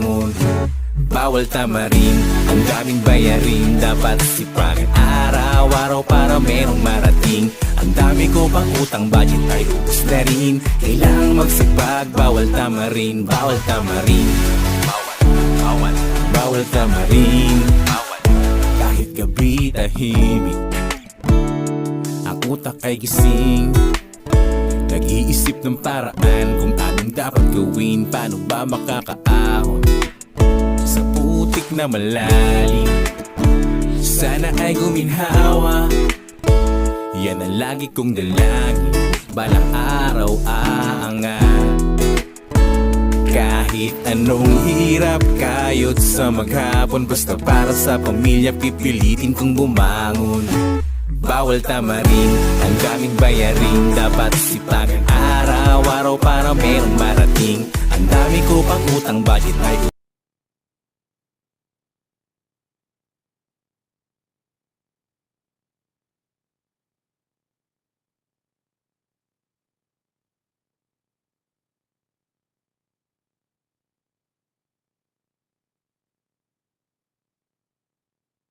bumangon. Bawal tamarin, ang daming bayarin, dapat sipagan araw-araw para merong marating. Ang dami ko pang utang, budget ay ubos na rin. Kailangang magsipag, bawal tamarin, bawal tamarin. Bawal tamarin. Kahit gabi tahimik, ang utak ay gising. Nag-iisip ng paraan kung anong dapat gawin. Paano ba makakaahon sa putik na malalim? Sana ay guminhawa, yan ang lagi kong dalangin. Balang araw aangat. Kahit anong hirap, kayod sa maghapon, basta para sa pamilya pipilitin kong bumangon. Bawal tamarin, ang daming bayarin, dapat sipagan araw-araw para merong marating. Ang dami ko pang utang, budget ay